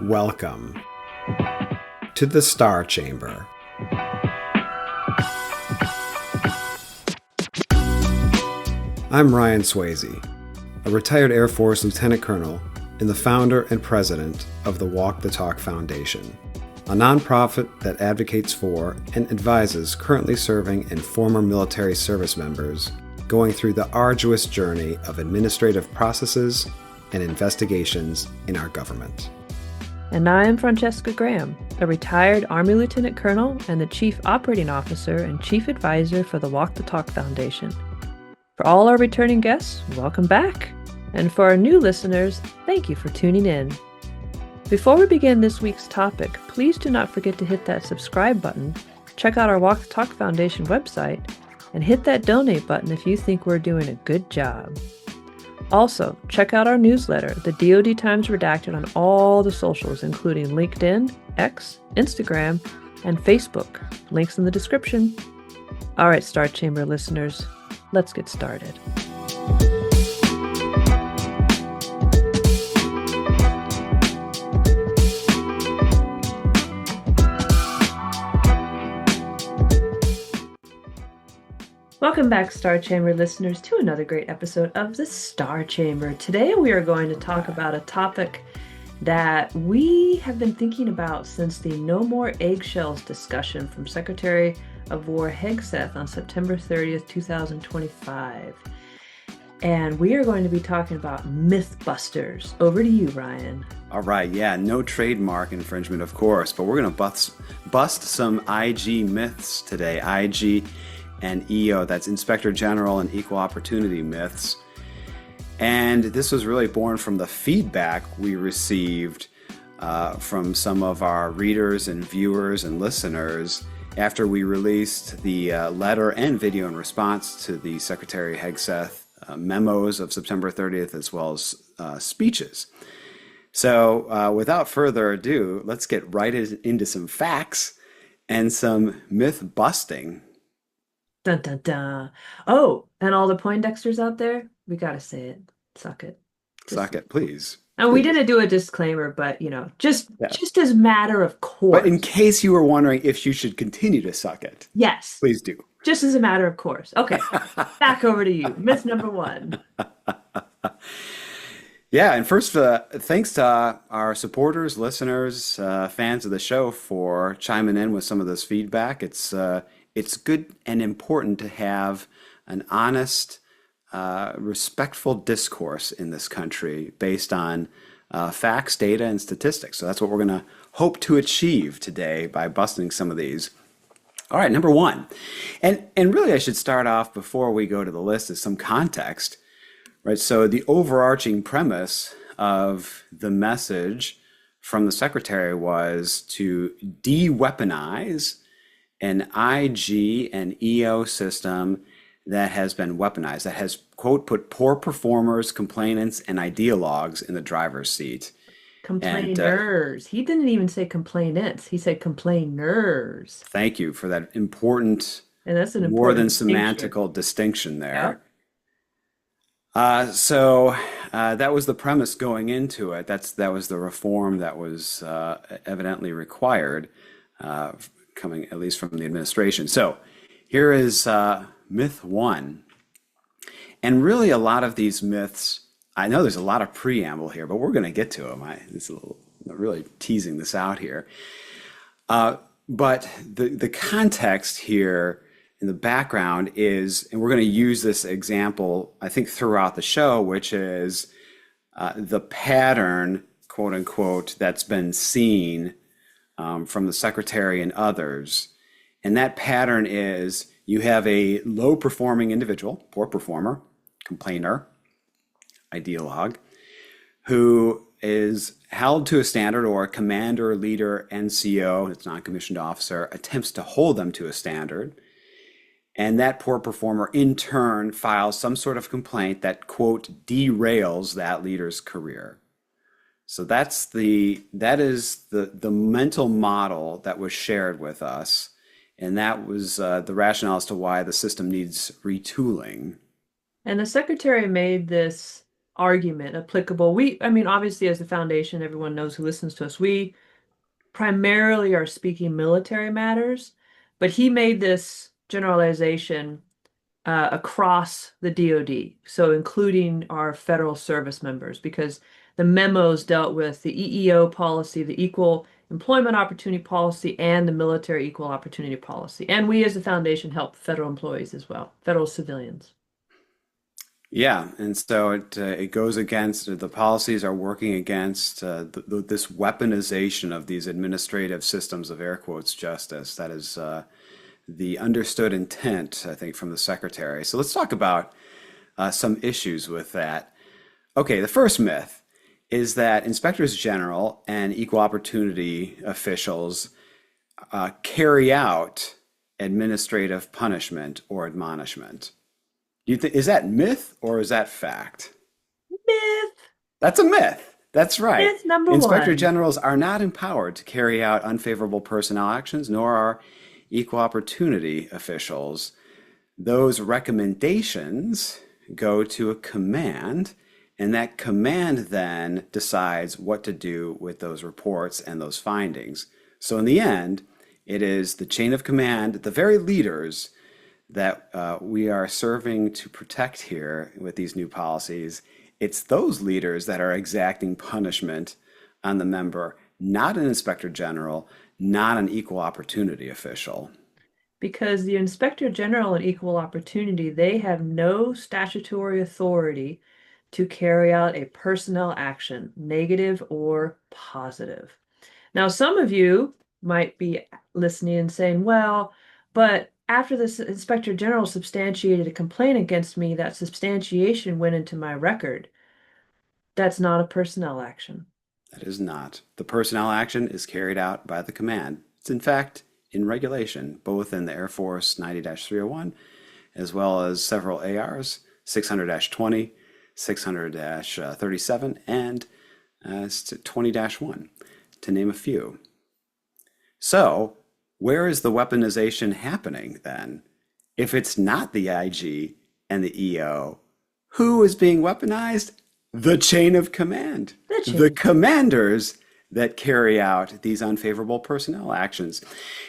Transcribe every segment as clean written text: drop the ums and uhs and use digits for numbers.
Welcome to the Star Chamber. I'm Ryan Swayze, a retired Air Force Lieutenant Colonel and the founder and president of the Walk the Talk Foundation, a nonprofit that advocates for and advises currently serving and former military service members going through the arduous journey of administrative processes and investigations in our government. And I am Francesca Graham, a retired Army Lieutenant Colonel and the Chief Operating Officer and Chief Advisor for the Walk the Talk Foundation. For all our returning guests, welcome back. And for our new listeners, thank you for tuning in. Before we begin this week's topic, please do not forget to hit that subscribe button, check out our Walk the Talk Foundation website, and hit that donate button if you think we're doing a good job. Also, check out our newsletter, the DoD Times Redacted, on all the socials, including LinkedIn, X, Instagram, and Facebook. Links in the description. All right, Star Chamber listeners, let's get started. Welcome back, Star Chamber listeners, to another great episode of the Star Chamber. Today we are going to talk about a topic that we have been thinking about since the No More Eggshells discussion from Secretary of War Hegseth on September 30th, 2025. And we are going to be talking about Mythbusters. Over to you, Ryan. All right, yeah, no trademark infringement, of course, but we're going to bust some IG myths today. IG and EO, that's Inspector General and Equal Opportunity myths. And this was really born from the feedback we received from some of our readers and viewers and listeners after we released the letter and video in response to the Secretary Hegseth memos of September 30th, as well as speeches. So without further ado, let's get right into some facts and some myth busting. Dun, dun, dun. Oh, and all the Poindexters out there, we got to say it. Suck it. Suck it, please. And please. We didn't do a disclaimer, but, just as a matter of course. But in case you were wondering if you should continue to suck it. Yes. Please do. Just as a matter of course. Okay. Back over to you. Myth number one. Yeah, and first, thanks to our supporters, listeners, fans of the show for chiming in with some of this feedback. It's good and important to have an honest, respectful discourse in this country based on facts, data, and statistics. So that's what we're going to hope to achieve today by busting some of these. All right, number one. And really I should start off before we go to the list is some context, right? So the overarching premise of the message from the Secretary was to de-weaponize an IG and EO system that has been weaponized, that has, quote, put poor performers, complainants, and ideologues in the driver's seat. Complainers. He didn't even say complainants. He said complainers. Thank you for that important, and that's an more than important semantical distinction there. Yep. So that was the premise going into it. That was the reform that was evidently required, coming at least from the administration. So here is myth one. And really a lot of these myths, I know there's a lot of preamble here, but we're going to get to them. Really teasing this out here. But the context here in the background is, and we're going to use this example, I think, throughout the show, which is the pattern, quote unquote, that's been seen from the Secretary and others. And that pattern is you have a low performing individual, poor performer, complainer, ideologue, who is held to a standard, or a commander, leader, NCO, it's non-commissioned officer, attempts to hold them to a standard. And that poor performer in turn files some sort of complaint that, quote, derails that leader's career. So that is the mental model that was shared with us, and that was the rationale as to why the system needs retooling. And the Secretary made this argument applicable. I mean, obviously, as the foundation, everyone knows who listens to us. We primarily are speaking military matters, but he made this generalization across the DoD, so including our federal service members, because the memos dealt with the EEO policy, the Equal Employment Opportunity Policy, and the Military Equal Opportunity Policy. And we as a foundation help federal employees as well, federal civilians. Yeah, and so it goes against the policies are working against this weaponization of these administrative systems of air quotes justice. That is the understood intent, I think, from the secretary. So let's talk about some issues with that. Okay, the first myth is that inspectors general and equal opportunity officials carry out administrative punishment or admonishment. Do you think is that myth or is that fact? Myth, That's a myth. That's right. myth number Inspector one. generals are not empowered to carry out unfavorable personnel actions, nor are equal opportunity officials. Those recommendations go to a command, and that command then decides what to do with those reports and those findings. So in the end, it is the chain of command, the very leaders that we are serving to protect here with these new policies. It's those leaders that are exacting punishment on the member, not an inspector general, not an equal opportunity official. Because the Inspector General and Equal Opportunity, they have no statutory authority to carry out a personnel action, negative or positive. Now, some of you might be listening and saying, well, but after this Inspector General substantiated a complaint against me, that substantiation went into my record. That's not a personnel action. That is not. The personnel action is carried out by the command. It's in fact in regulation, both in the Air Force 90-301 as well as several ARs, 600-20, 600-37, and 20-1, to name a few. So, where is the weaponization happening then? If it's not the IG and the EO, who is being weaponized? The chain of command. The commanders that carry out these unfavorable personnel actions.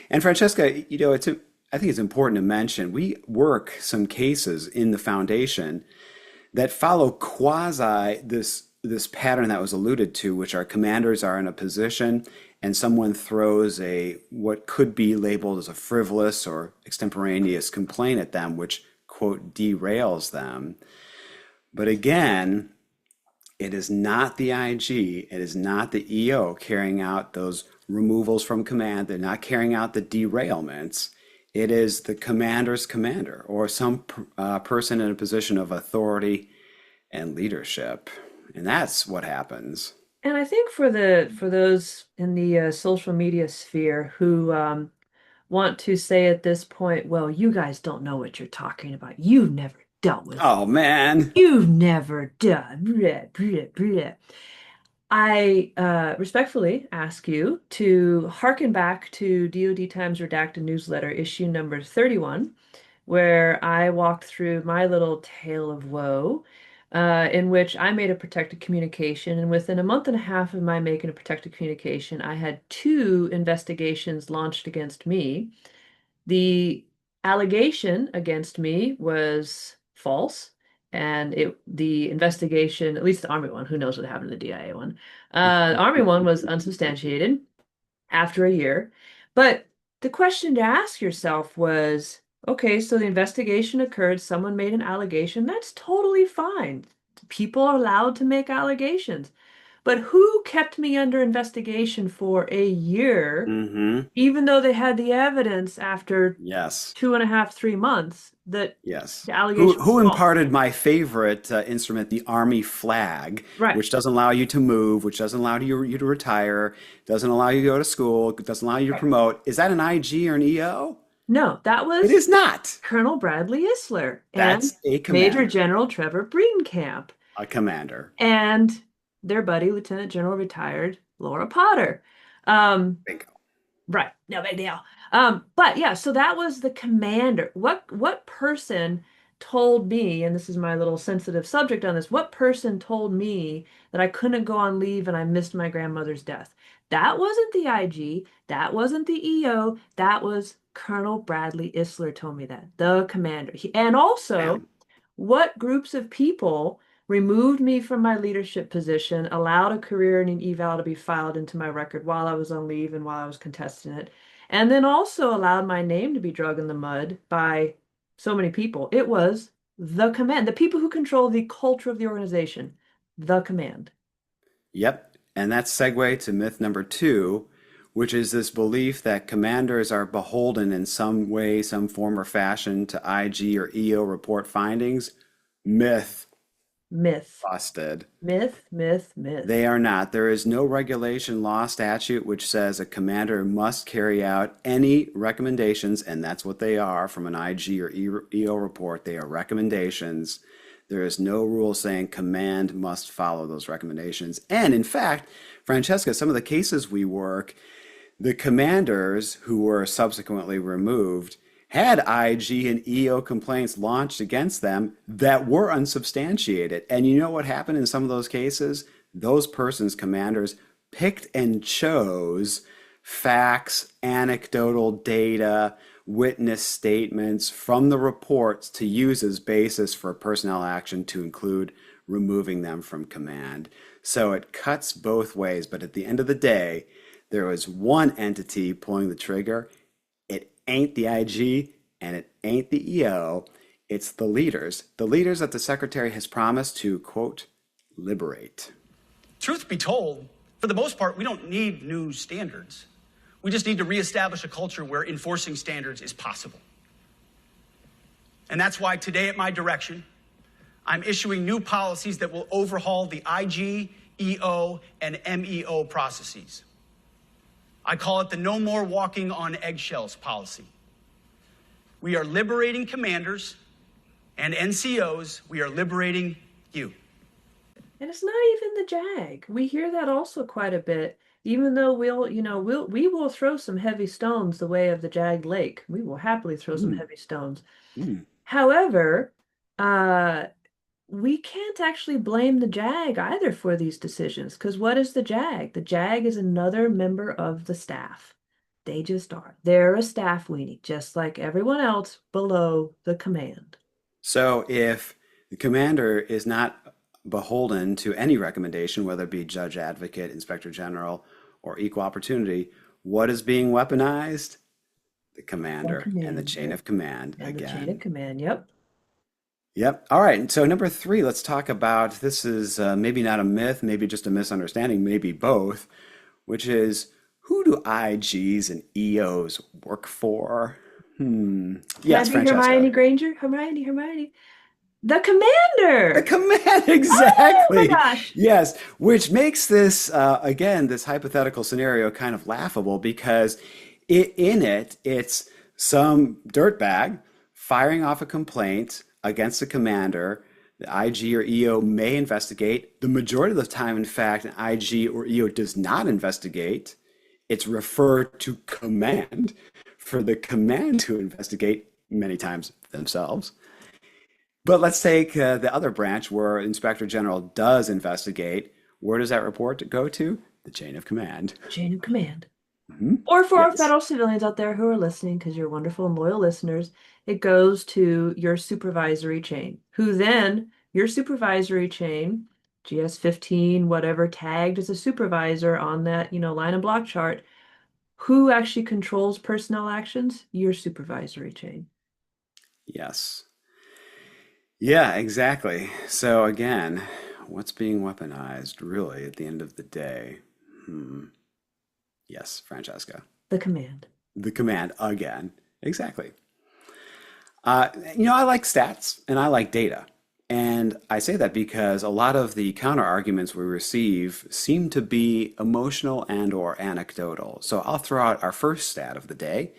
And Francesca, I think it's important to mention, we work some cases in the foundation that follow quasi this pattern that was alluded to, which our commanders are in a position and someone throws a what could be labeled as a frivolous or extemporaneous complaint at them, which, quote, derails them. But again, it is not the IG, it is not the EO carrying out those removals from command. They're not carrying out the derailments. It is the commander's commander or some person in a position of authority and leadership. And that's what happens. And I think for those in the social media sphere who want to say at this point, well, you guys don't know what you're talking about. You've never dealt with it. Oh, man. You've never done. Bleh, bleh, bleh. I respectfully ask you to hearken back to DoD Times Redacted newsletter issue number 31, where I walked through my little tale of woe, in which I made a protected communication. And within a month and a half of my making a protected communication, I had two investigations launched against me. The allegation against me was false. And the investigation, at least the Army one, who knows what happened to the DIA one, the Army one was unsubstantiated after a year. But the question to ask yourself was, okay, so the investigation occurred, someone made an allegation, that's totally fine. People are allowed to make allegations. But who kept me under investigation for a year, Mm-hmm. even though they had the evidence after Yes. 2.5, 3 months that Yes. the Who allegation was who false? imparted my favorite instrument, the Army flag, Right. which doesn't allow you to move, which doesn't allow you to retire, doesn't allow you to go to school, doesn't allow you to Right. promote. Is that an IG or an EO? No, that It was is not. Colonel Bradley Isler and That's a Major commander, General Trevor Breedenkamp a commander. and their buddy, Lieutenant General retired Laura Potter. Um, Bingo. right, no big deal. But yeah, so that was the commander. What person told me, and this is my little sensitive subject on this, what person told me that I couldn't go on leave and I missed my grandmother's death? That wasn't the IG, that wasn't the EO, that was Colonel Bradley Isler told me that, the commander. And also, Man. what groups of people removed me from my leadership position, allowed a career and an eval to be filed into my record while I was on leave and while I was contesting it, and then also allowed my name to be dragged in the mud by so many people. It was the command, the people who control the culture of the organization, the command. Yep. And that's segue to myth number two, which is this belief that commanders are beholden in some way, some form or fashion to IG or EO report findings. Myth. Myth. Busted. Myth, myth, myth. They are not. There is no regulation, law, statute which says a commander must carry out any recommendations, and that's what they are from an IG or EO report. They are recommendations. There is no rule saying command must follow those recommendations. And in fact, Francesca, some of the cases we work, the commanders who were subsequently removed had IG and EO complaints launched against them that were unsubstantiated. And you know what happened in some of those cases? Those persons, commanders, picked and chose facts, anecdotal data, witness statements from the reports to use as basis for personnel action to include removing them from command. So it cuts both ways, but at the end of the day, there was one entity pulling the trigger. It ain't the IG and it ain't the EO. It's the leaders that the secretary has promised to, quote, liberate. Truth be told, for the most part, we don't need new standards. We just need to reestablish a culture where enforcing standards is possible. And that's why today at my direction, I'm issuing new policies that will overhaul the IG, EO, and MEO processes. I call it the no more walking on eggshells policy. We are liberating commanders and NCOs. We are liberating you. And it's not even the JAG. We hear that also quite a bit, even though we will throw some heavy stones the way of the JAG Lake. We will happily throw some heavy stones. However, we can't actually blame the JAG either for these decisions, because what is the JAG? The JAG is another member of the staff. They just are. They're a staff weenie, just like everyone else below the command. So if the commander is not beholden to any recommendation, whether it be judge, advocate, inspector general, or equal opportunity, what is being weaponized? The commander and the chain of command And again. the chain of command, yep. Yep. All right. And so number three, let's talk about, this is maybe not a myth, maybe just a misunderstanding, maybe both, which is, who do IGs and EOs work for? Yes, Can I be Francesca. Hermione Granger? Hermione. The commander! The command, exactly. Oh my gosh. Yes, which makes this, again, this hypothetical scenario kind of laughable because it's some dirtbag firing off a complaint against the commander. The IG or EO may investigate. The majority of the time, in fact, an IG or EO does not investigate. It's referred to command for the command to investigate, many times themselves. But let's take the other branch where Inspector General does investigate. Where does that report go to? The chain of command. Chain of command. Or for our Yes. federal civilians out there who are listening, because you're wonderful and loyal listeners, it goes to your supervisory chain, who then, your supervisory chain, GS15, whatever, tagged as a supervisor on that, line and block chart, who actually controls personnel actions? Your supervisory chain. Yes. Yeah, exactly. So again, what's being weaponized really at the end of the day? Yes, Francesca. The command. The command again. Exactly. I like stats and I like data. And I say that because a lot of the counter arguments we receive seem to be emotional and or anecdotal. So I'll throw out our first stat of the day,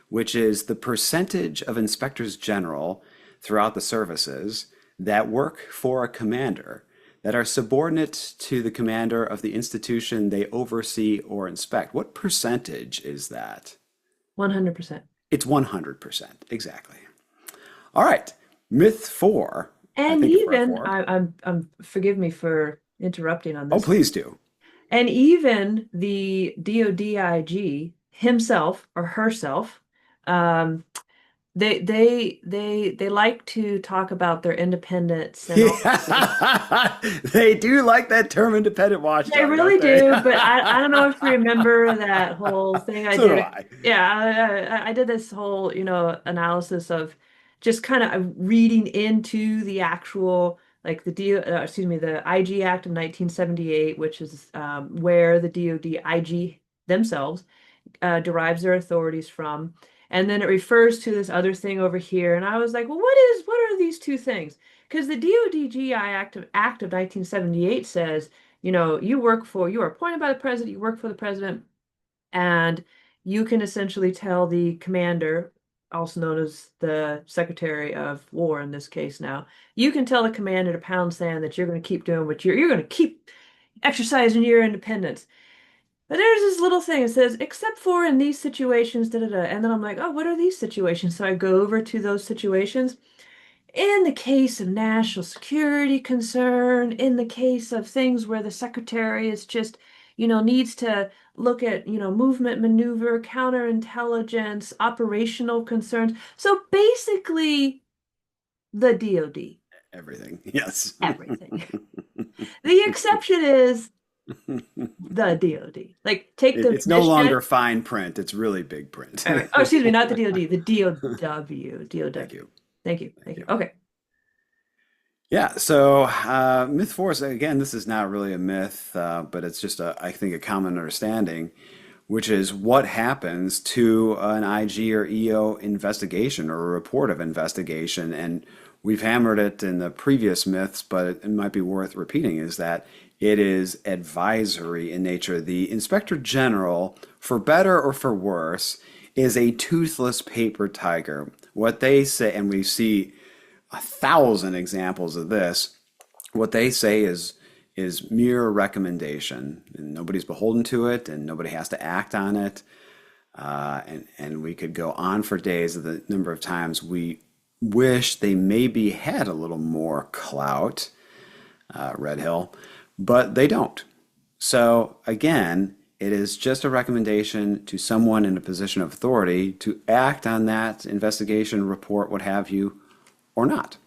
which is the percentage of inspectors general throughout the services that work for a commander that are subordinate to the commander of the institution they oversee or inspect. What percentage is that? 100%. It's 100%, exactly. All right. Myth 4, I And think it's part even 4. I'm forgive me for interrupting on Oh, this. please do. And even the DODIG himself or herself, um, they like to talk about their independence and all. Yeah, they do like that term independent They watchdog, don't really they? do, but I don't know if you remember that whole thing I So do did. I. Yeah, I did this whole, analysis of just kind of reading into the actual, like the IG Act of 1978, which is where the DoD IG themselves derives their authorities from. And then it refers to this other thing over here. And I was like, well, what are these two things? Because the DODGI Act of 1978 says, you are appointed by the president, you work for the president, and you can essentially tell the commander, also known as the Secretary of War in this case now, you can tell the commander to pound sand that you're going to keep doing what you're going to keep exercising your independence. But there's this little thing that says, except for in these situations, da da da. And then I'm like, oh, what are these situations? So I go over to those situations. In the case of national security concern, in the case of things where the secretary is just, needs to look at, movement, maneuver, counterintelligence, operational concerns. So basically, the DoD, Everything. Yes. everything. The exception is the DoD. Like, take the It's no mission. longer fine print. It's really big print. All right. Oh, excuse me, not the DoD, the DOW. Thank DOW. you. Thank you. Thank you. Okay. Yeah, so myth 4 is, again, this is not really a myth, but it's just, I think, a common understanding, which is what happens to an IG or EO investigation or a report of investigation. And we've hammered it in the previous myths, but it might be worth repeating, is that it is advisory in nature. The Inspector General, for better or for worse, is a toothless paper tiger. What they say, and we see 1,000 examples of this. What they say is mere recommendation, and nobody's beholden to it, and nobody has to act on it. And we could go on for days of the number of times we wish they maybe had a little more clout, Red Hill, but they don't. So again, it is just a recommendation to someone in a position of authority to act on that investigation, report, what have you, or not.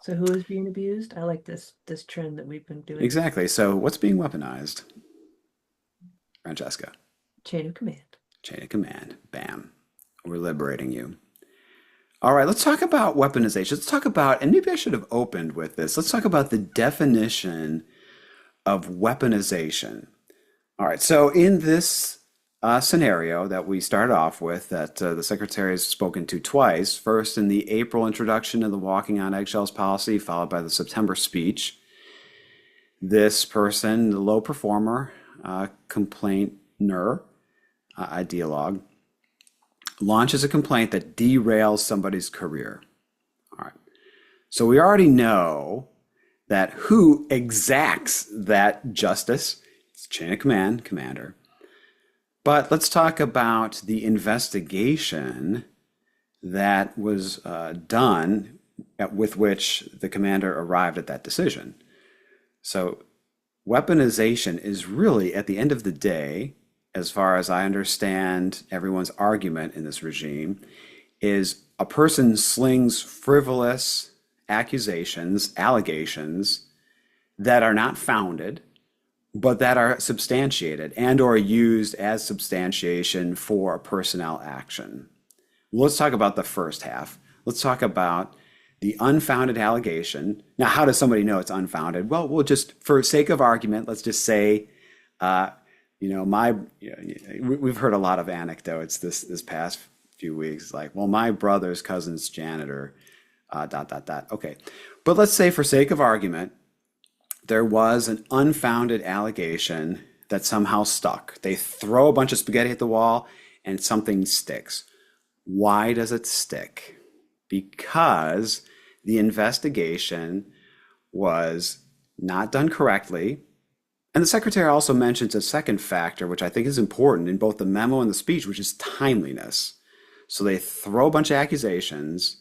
So who is being abused? I like this trend that we've been doing. Exactly. So what's being weaponized? Francesca. Chain of command. Chain of command. Bam. We're liberating you. All right, let's talk about weaponization. Let's talk about, and maybe I should have opened with this, let's talk about the definition of weaponization. All right, so in this scenario that we started off with, that the Secretary has spoken to twice, first in the April introduction of the Walking on Eggshells policy, followed by the September speech, this person, the low performer, complainter, ideologue, launches a complaint that derails somebody's career. All right. So we already know that who exacts that justice. It's chain of command, commander. But let's talk about the investigation that was done with which the commander arrived at that decision. So weaponization is really, at the end of the day, as far as I understand everyone's argument in this regime, is a person slings frivolous accusations, allegations that are not founded, but that are substantiated and or used as substantiation for a personnel action. Let's talk about the first half. Let's talk about the unfounded allegation. Now, how does somebody know it's unfounded? Well, we'll just, for sake of argument, let's just say, we've heard a lot of anecdotes this past few weeks, like, well, my brother's cousin's janitor, ... Okay, but let's say, for sake of argument, there was an unfounded allegation that somehow stuck. They throw a bunch of spaghetti at the wall and something sticks. Why does it stick? Because the investigation was not done correctly. And the secretary also mentions a second factor, which I think is important in both the memo and the speech, which is timeliness. So they throw a bunch of accusations,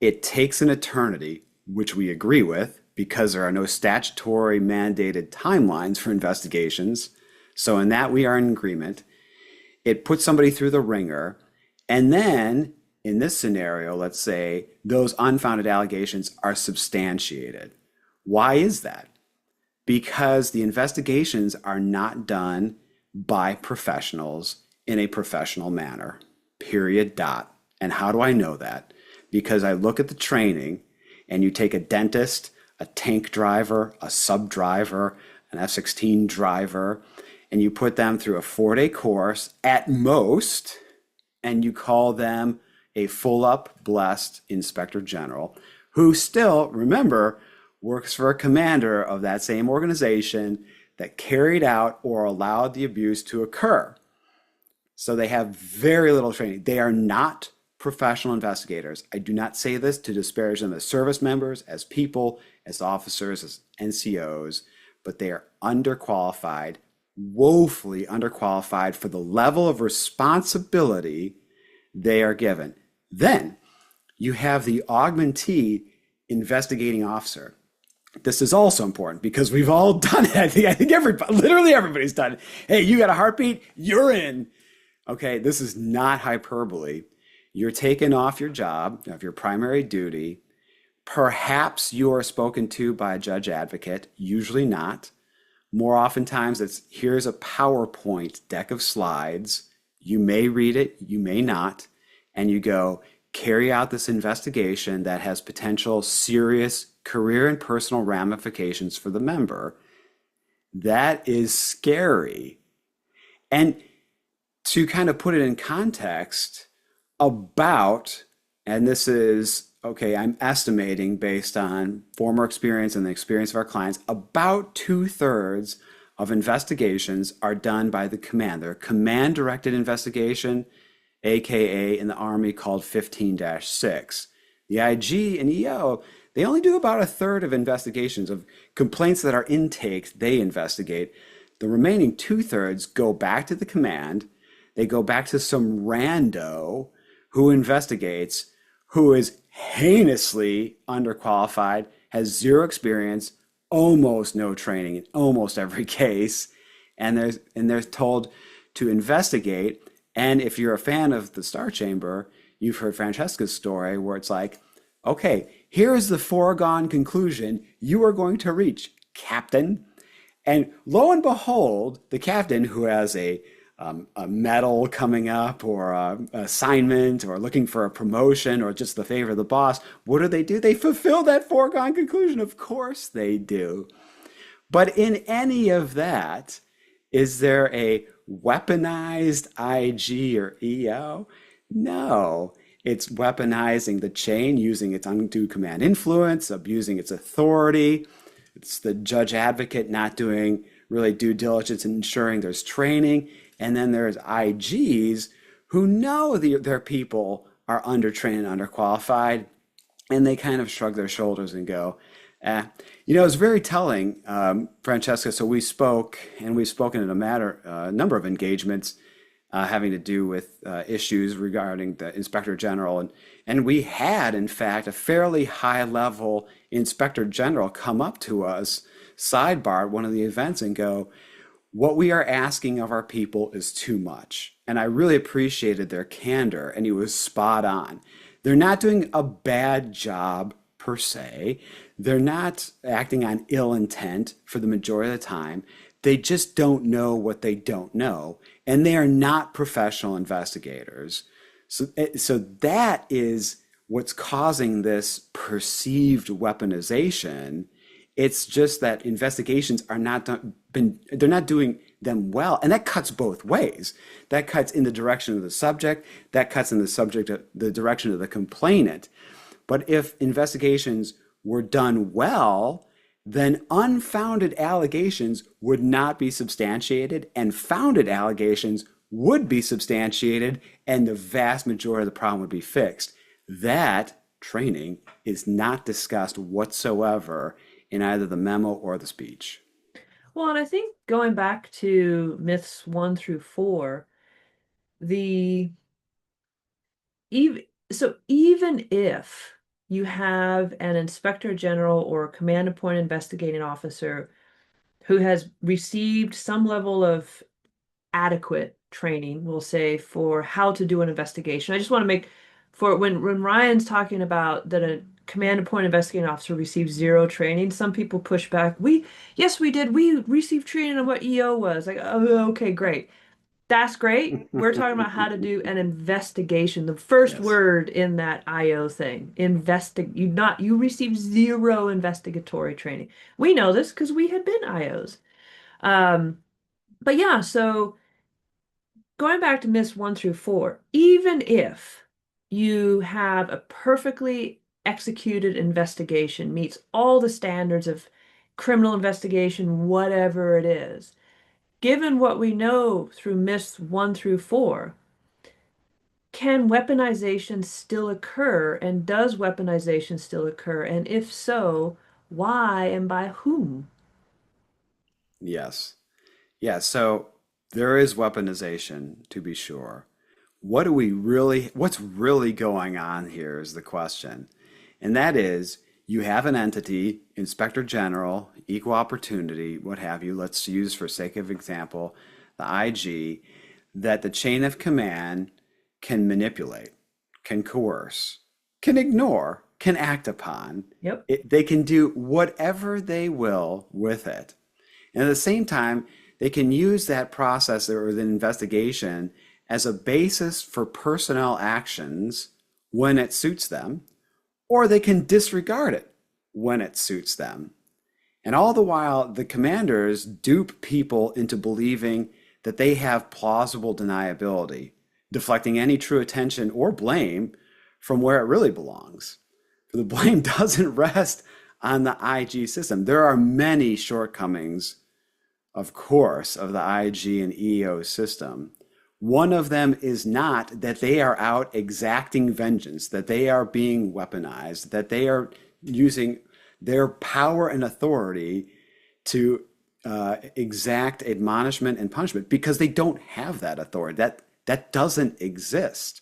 It takes an eternity, which we agree with because there are no statutory mandated timelines for investigations. So, in that, we are in agreement. It puts somebody through the ringer. And then, in this scenario, let's say those unfounded allegations are substantiated. Why is that? Because the investigations are not done by professionals in a professional manner. Period. Dot. And how do I know that? Because I look at the training and you take a dentist, a tank driver, a sub driver, an F-16 driver, and you put them through a 4-day course at most, and you call them a full up blessed inspector general who still, remember, works for a commander of that same organization that carried out or allowed the abuse to occur. So they have very little training. They are not professional investigators. I do not say this to disparage them as service members, as people, as officers, as NCOs, but they are underqualified, woefully underqualified for the level of responsibility they are given. Then you have the augmentee investigating officer. This is also important because we've all done it. I think everybody, literally everybody's done it. Hey, you got a heartbeat? You're in. Okay, this is not hyperbole. You're taken off your job, of your primary duty. Perhaps you are spoken to by a judge advocate, usually not. More oftentimes it's here's a PowerPoint deck of slides. You may read it, you may not, and you go carry out this investigation that has potential serious career and personal ramifications for the member. That is scary. And to kind of put it in context, about, and this is, okay, I'm estimating based on former experience and the experience of our clients, about 2/3 of investigations are done by the commander. Command-directed investigation, AKA in the Army called 15-6. The IG and EO, they only do about 1/3 of investigations of complaints that are intakes, they investigate. The remaining 2/3 go back to the command. They go back to some rando who investigates, who is heinously underqualified, has zero experience, almost no training in almost every case, and they're told to investigate. And if you're a fan of the Star Chamber, you've heard Francesca's story where it's like, okay, here is the foregone conclusion you are going to reach, Captain. And lo and behold, the captain, who has a medal coming up or an assignment or looking for a promotion or just the favor of the boss, what do? They fulfill that foregone conclusion. Of course they do. But in any of that, is there a weaponized IG or EO? No. It's weaponizing the chain, using its undue command influence, abusing its authority. It's the judge advocate not doing really due diligence and ensuring there's training. And then there's IGs who know their people are undertrained and underqualified, and they kind of shrug their shoulders and go, eh. It's very telling, Francesca. So we spoke, and we've spoken in a number of engagements having to do with issues regarding the Inspector General. And we had, in fact, a fairly high-level Inspector General come up to us, sidebar at one of the events, and go, what we are asking of our people is too much. And I really appreciated their candor, and he was spot on. They're not doing a bad job per se. They're not acting on ill intent for the majority of the time. They just don't know what they don't know. And they are not professional investigators. So that is what's causing this perceived weaponization. It's just that investigations are they're not doing them well. And that cuts both ways. That cuts in the direction of the subject, that cuts in the direction of the complainant. But if investigations were done well, then unfounded allegations would not be substantiated, and founded allegations would be substantiated, and the vast majority of the problem would be fixed. That training is not discussed whatsoever in either the memo or the speech. Well, and I think going back to myths 1 through 4, even if you have an inspector general or command and point investigating officer who has received some level of adequate training, we'll say, for how to do an investigation. I just want to make for when Ryan's talking about that a command and point investigating officer received zero training, some people push back. Yes, we did. We received training on what EO was. Like, oh, okay, great. That's great. We're talking about how to do an investigation. The first Yes. word in that IO thing, you received zero investigatory training. We know this because we had been IOs. Um, but yeah, so going back to Miss 1 through 4, even if you have a perfectly executed investigation, meets all the standards of criminal investigation, whatever it is, given what we know through Miss 1 through 4, can weaponization still occur? And does weaponization still occur? And if so, why and by whom? Yes. Yeah, so there is weaponization, to be sure. What's really going on here is the question. And that is, you have an entity, Inspector General, equal opportunity, what have you, let's use for sake of example, the IG, that the chain of command can manipulate, can coerce, can ignore, can act upon. Yep. They can do whatever they will with it. And at the same time, they can use that process or the investigation as a basis for personnel actions when it suits them, or they can disregard it when it suits them. And all the while, the commanders dupe people into believing that they have plausible deniability, deflecting any true attention or blame from where it really belongs. The blame doesn't rest on the IG system. There are many shortcomings, of course, of the IG and EO system. One of them is not that they are out exacting vengeance, that they are being weaponized, that they are using their power and authority to exact admonishment and punishment, because they don't have that authority. That doesn't exist.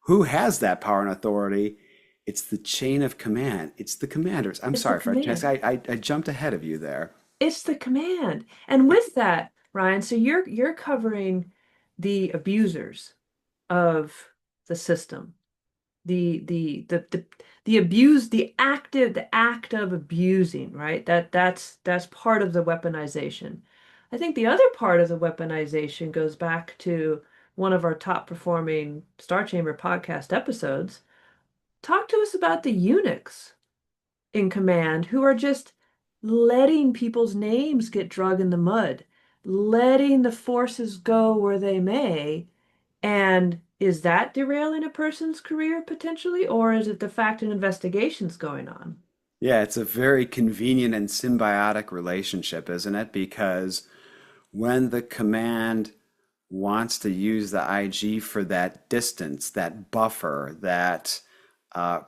Who has that power and authority? It's the chain of command. It's the commanders. I'm It's the sorry, command. Francesca, I jumped ahead of you there. It's the command. And with that, Ryan, so you're covering the abusers of the system. The the abuse, the act of abusing, right? That's part of the weaponization. I think the other part of the weaponization goes back to one of our top performing Star Chamber podcast episodes. Talk to us about the eunuchs in command who are just letting people's names get drug in the mud, letting the forces go where they may. And is that derailing a person's career potentially, or is it the fact an investigation's going on? Yeah, it's a very convenient and symbiotic relationship, isn't it? Because when the command wants to use the IG for that distance, that buffer, that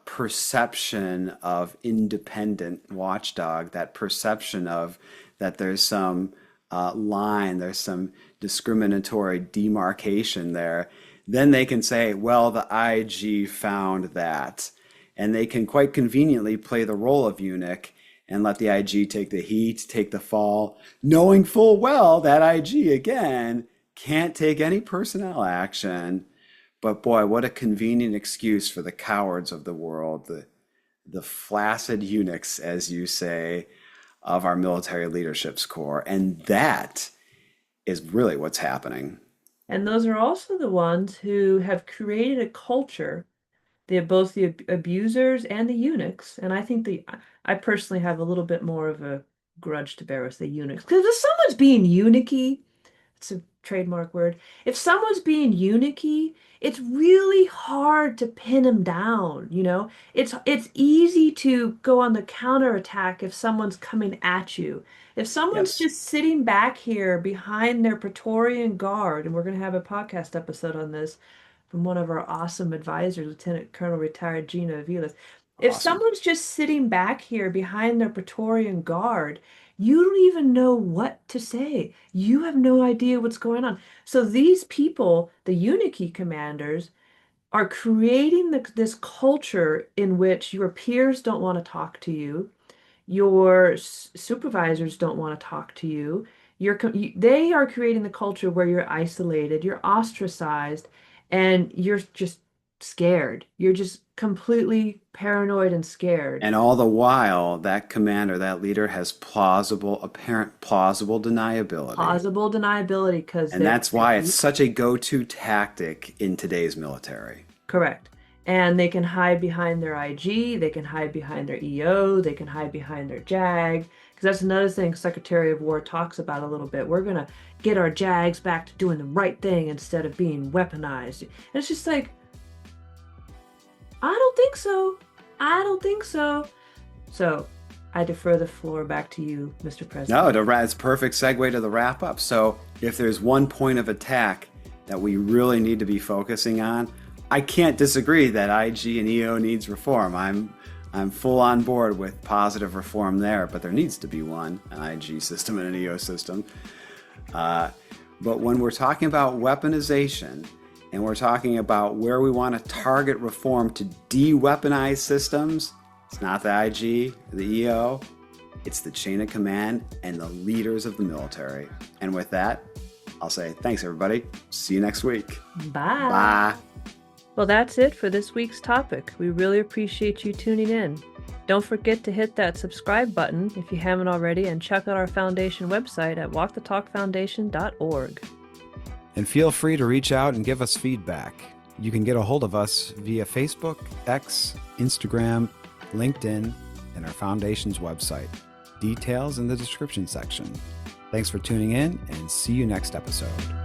perception of independent watchdog, that perception of that there's some line, there's some discriminatory demarcation there, then they can say, well, the IG found that. And they can quite conveniently play the role of eunuch and let the IG take the heat, take the fall, knowing full well that IG, again, can't take any personnel action. But boy, what a convenient excuse for the cowards of the world, the flaccid eunuchs, as you say, of our military leadership's core. And that is really what's happening. And those are also the ones who have created a culture. They have both the abusers and the eunuchs. And I think I personally have a little bit more of a grudge to bear with the eunuchs. Because if someone's being eunuchy, it's a trademark word. If someone's being eunuchy, it's really hard to pin them down, you know? It's easy to go on the counterattack if someone's coming at you. If someone's Yes, just sitting back here behind their Praetorian Guard, and we're going to have a podcast episode on this from one of our awesome advisors, Lieutenant Colonel retired Gina Aviles. If awesome. someone's just sitting back here behind their Praetorian Guard, you don't even know what to say. You have no idea what's going on. So these people, the eunuchy commanders, are creating this culture in which your peers don't want to talk to you, your supervisors don't want to talk to you. They are creating the culture where you're isolated, you're ostracized, and you're just scared. You're just completely paranoid and scared. And all the while, that commander, that leader has apparent plausible deniability. Plausible deniability because And that's why it's such a go-to tactic in today's military. correct. And they can hide behind their IG, they can hide behind their EO, they can hide behind their JAG. Because that's another thing Secretary of War talks about a little bit. We're going to get our JAGs back to doing the right thing instead of being weaponized. And it's just like, I don't think so. I don't think so. So I defer the floor back to you, Mr. President. No, it's a perfect segue to the wrap up. So if there's one point of attack that we really need to be focusing on, I can't disagree that IG and EO needs reform. I'm full on board with positive reform there, but there needs to be one, an IG system and an EO system. But when we're talking about weaponization and we're talking about where we want to target reform to de-weaponize systems, it's not the IG, the EO, it's the chain of command and the leaders of the military. And with that, I'll say thanks, everybody. See you next week. Bye. Bye. Well, that's it for this week's topic. We really appreciate you tuning in. Don't forget to hit that subscribe button if you haven't already, and check out our foundation website at walkthetalkfoundation.org. And feel free to reach out and give us feedback. You can get a hold of us via Facebook, X, Instagram, LinkedIn, and our foundation's website. Details in the description section. Thanks for tuning in, and see you next episode.